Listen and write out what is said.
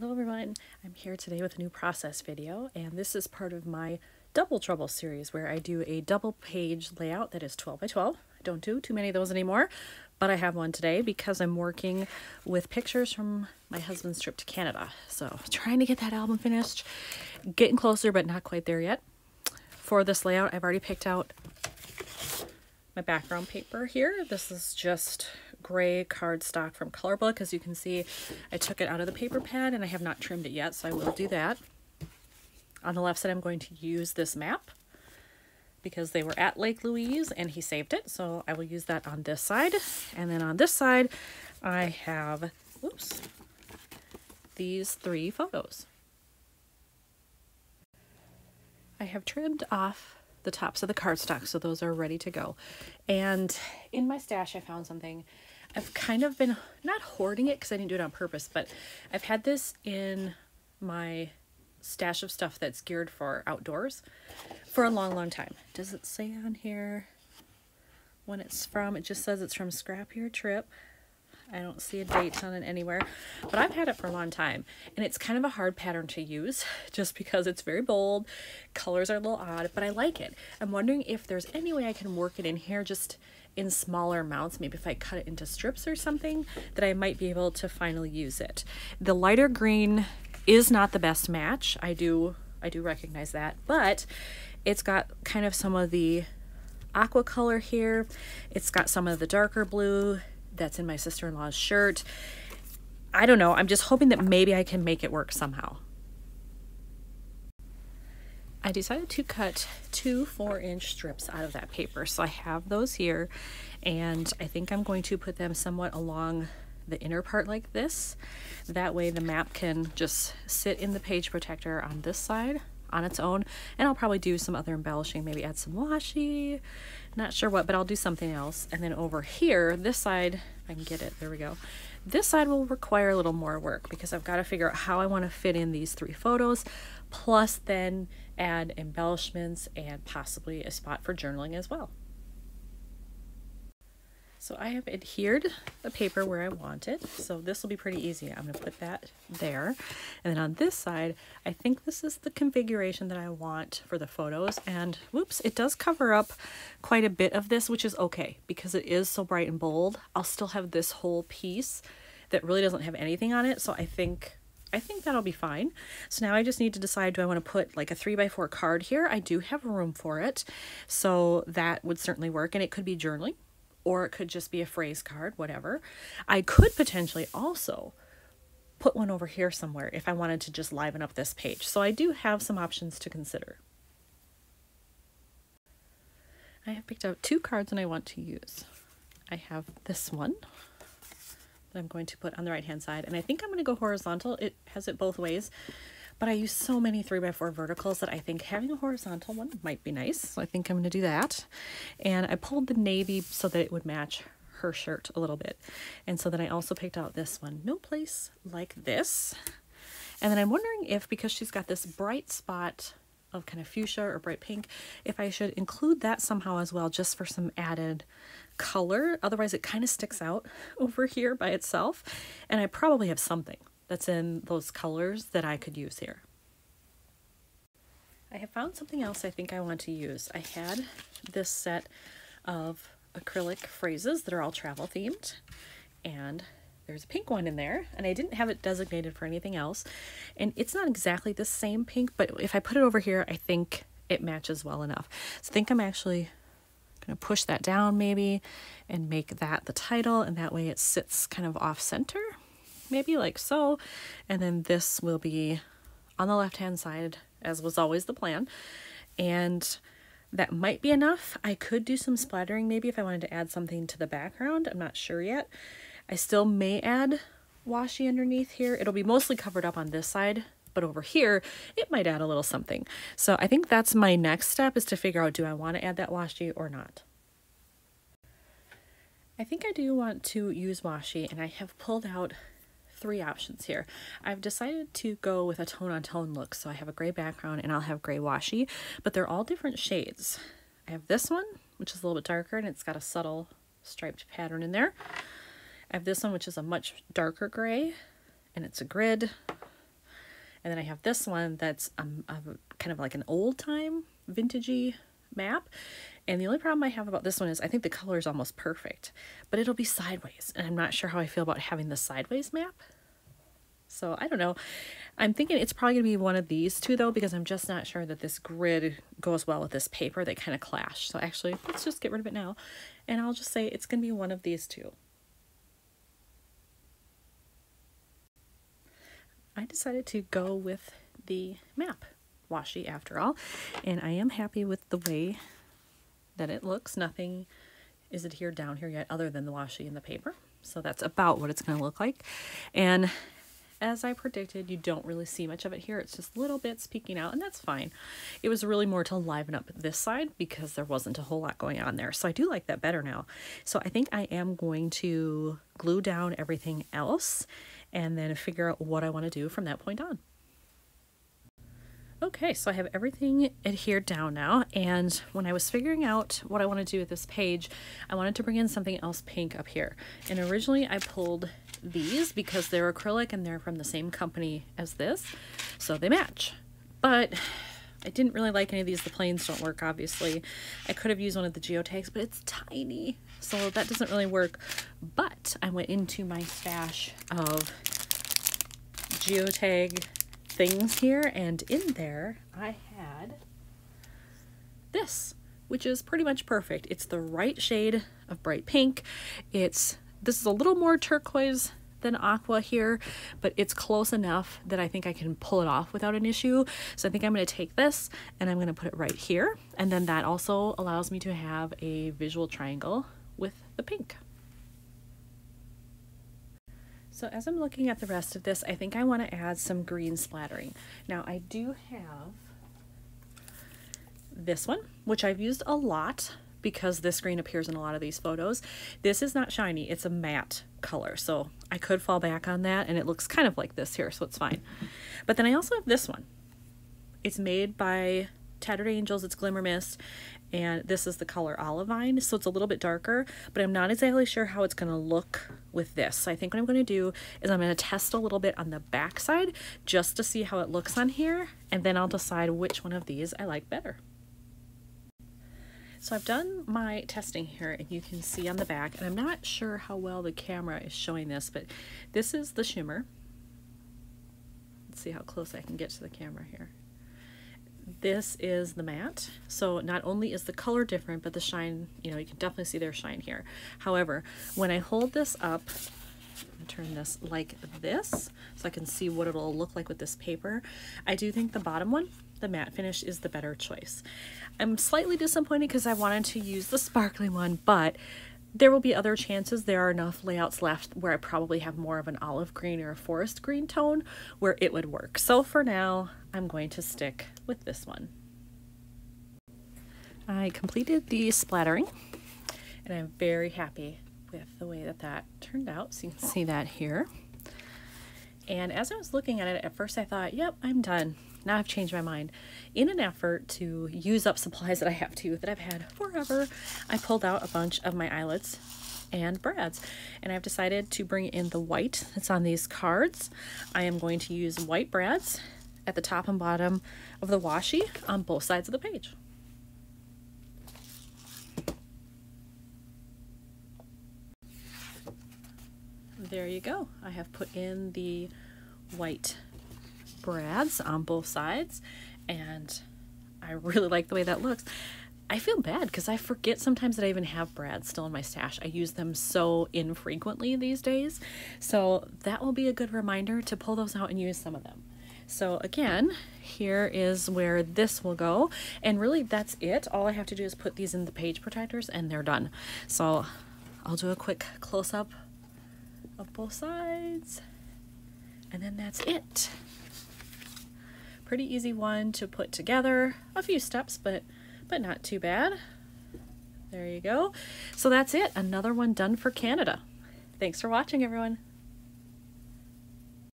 Hello everyone, I'm here today with a new process video, and this is part of my Double Trouble series where I do a double page layout that is 12 by 12. I don't do too many of those anymore, but I have one today because I'm working with pictures from my husband's trip to Canada. So trying to get that album finished, getting closer but not quite there yet. For this layout, I've already picked out my background paper here. This is just gray cardstock from Colorbook. As you can see, I took it out of the paper pad and I have not trimmed it yet, so I will do that. On the left side, I'm going to use this map because they were at Lake Louise and he saved it, so I will use that on this side. And then on this side, I have, these 3 photos. I have trimmed off the tops of the cardstock, so those are ready to go. And in my stash, I found something. I've kind of been not hoarding it because I didn't do it on purpose, but I've had this in my stash of stuff that's geared for outdoors for a long time. Does it say on here when it's from? It just says it's from Scrap Your Trip. I don't see a date on it anywhere, but I've had it for a long time, and it's kind of a hard pattern to use just because it's very bold. Colors are a little odd, but I like it. I'm wondering if there's any way I can work it in here just in smaller amounts, maybe if I cut it into strips or something, that I might be able to finally use it. The lighter green is not the best match. I do recognize that, but it's got kind of some of the aqua color here. It's got some of the darker blue that's in my sister-in-law's shirt. I don't know. I'm just hoping that maybe I can make it work somehow. I decided to cut 2 4-inch strips out of that paper. So I have those here, and I think I'm going to put them somewhat along the inner part like this. That way the map can just sit in the page protector on this side on its own, and I'll probably do some other embellishing, maybe add some washi, not sure what, but I'll do something else. And then over here, this side, if I can get it, there we go. This side will require a little more work because I've got to figure out how I want to fit in these 3 photos, plus then add embellishments and possibly a spot for journaling as well. So I have adhered the paper where I want it, so this will be pretty easy. I'm going to put that there, and then on this side, I think this is the configuration that I want for the photos, and whoops, it does cover up quite a bit of this, which is okay, because it is so bright and bold. I'll still have this whole piece that really doesn't have anything on it, so I think that'll be fine. So now I just need to decide, do I want to put like a 3x4 card here? I do have room for it, so that would certainly work, and it could be journaling, or it could just be a phrase card, whatever. I could potentially also put one over here somewhere if I wanted to just liven up this page. So I do have some options to consider. I have picked out 2 cards that I want to use. I have this one that I'm going to put on the right hand side, and I think I'm going to go horizontal. It has it both ways, but I use so many 3x4 verticals that I think having a horizontal one might be nice. So I think I'm going to do that. And I pulled the navy so that it would match her shirt a little bit. And so then I also picked out this one, No Place Like This. And then I'm wondering if, because she's got this bright spot of kind of fuchsia or bright pink, if I should include that somehow as well, just for some added color. Otherwise it kind of sticks out over here by itself. And I probably have something that's in those colors that I could use here. I have found something else I think I want to use. I had this set of acrylic phrases that are all travel themed, and there's a pink one in there, and I didn't have it designated for anything else, and it's not exactly the same pink, but if I put it over here, I think it matches well enough. So I think I'm actually going to push that down maybe and make that the title, and that way it sits kind of off center, maybe like so. And then this will be on the left hand side, as was always the plan, and that might be enough. I could do some splattering maybe if I wanted to add something to the background. I'm not sure yet. I still may add washi underneath here. It'll be mostly covered up on this side, but over here it might add a little something. So I think that's my next step, is to figure out, do I want to add that washi or not? I think I do want to use washi, and I have pulled out 3 options here. I've decided to go with a tone-on-tone look, so I have a gray background and I'll have gray washi, but they're all different shades. I have this one, which is a little bit darker, and it's got a subtle striped pattern in there. I have this one, which is a much darker gray, and it's a grid. And then I have this one that's kind of like an old time vintagey map. And the only problem I have about this one is I think the color is almost perfect, but it'll be sideways. And I'm not sure how I feel about having the sideways map. So I don't know. I'm thinking it's probably going to be one of these two though, because I'm just not sure that this grid goes well with this paper. They kind of clash. So actually, let's just get rid of it now. And I'll just say it's going to be one of these two. I decided to go with the map washi after all. And I am happy with the way that it looks. Nothing is adhered down here yet other than the washi and the paper. So that's about what it's going to look like. And as I predicted, you don't really see much of it here. It's just little bits peeking out, and that's fine. It was really more to liven up this side because there wasn't a whole lot going on there. So I do like that better now. So I think I am going to glue down everything else and then figure out what I want to do from that point on. Okay, so I have everything adhered down now, and when I was figuring out what I want to do with this page, I wanted to bring in something else pink up here. And originally I pulled these because they're acrylic and they're from the same company as this, so they match. But I didn't really like any of these. The planes don't work, obviously. I could have used one of the geotags, but it's tiny, so that doesn't really work. But I went into my stash of geotag things here, and in there I had this, which is pretty much perfect. It's the right shade of bright pink. This is a little more turquoise than aqua here, but it's close enough that I think I can pull it off without an issue. So I think I'm going to take this and I'm going to put it right here, and then that also allows me to have a visual triangle with the pink. So as I'm looking at the rest of this, I think I want to add some green splattering. Now I do have this one, which I've used a lot because this green appears in a lot of these photos. This is not shiny, it's a matte color. So I could fall back on that and it looks kind of like this here, so it's fine. But then I also have this one. It's made by Tattered Angels, it's Glimmer Mist, and this is the color Olivine, so it's a little bit darker, but I'm not exactly sure how it's going to look with this. So I think what I'm going to do is I'm going to test a little bit on the back side just to see how it looks on here, and then I'll decide which one of these I like better. So I've done my testing here, and you can see on the back, and I'm not sure how well the camera is showing this, but this is the shimmer. Let's see how close I can get to the camera here. This is the matte. So not only is the color different, but the shine, you know, you can definitely see their shine here. However, when I hold this up, turn this like this so I can see what it'll look like with this paper, I do think the bottom one, the matte finish, is the better choice. I'm slightly disappointed because I wanted to use the sparkly one, but there will be other chances. There are enough layouts left where I probably have more of an olive green or a forest green tone where it would work. So for now, I'm going to stick with this one. I completed the splattering, and I'm very happy with the way that that turned out. So you can see that here. And as I was looking at it, at first I thought, yep, I'm done. Now I've changed my mind. In an effort to use up supplies that I have that I've had forever, I pulled out a bunch of my eyelets and brads, and I've decided to bring in the white that's on these cards. I am going to use white brads at the top and bottom of the washi on both sides of the page. There you go. I have put in the white brads on both sides, and I really like the way that looks. I feel bad because I forget sometimes that I even have brads still in my stash. I use them so infrequently these days, so that will be a good reminder to pull those out and use some of them. So again, here is where this will go, and really that's it. All I have to do is put these in the page protectors and they're done. So I'll do a quick close-up of both sides, and then that's it. Pretty easy one to put together. A few steps, but not too bad. There you go. So that's it. Another one done for Canada. Thanks for watching, everyone.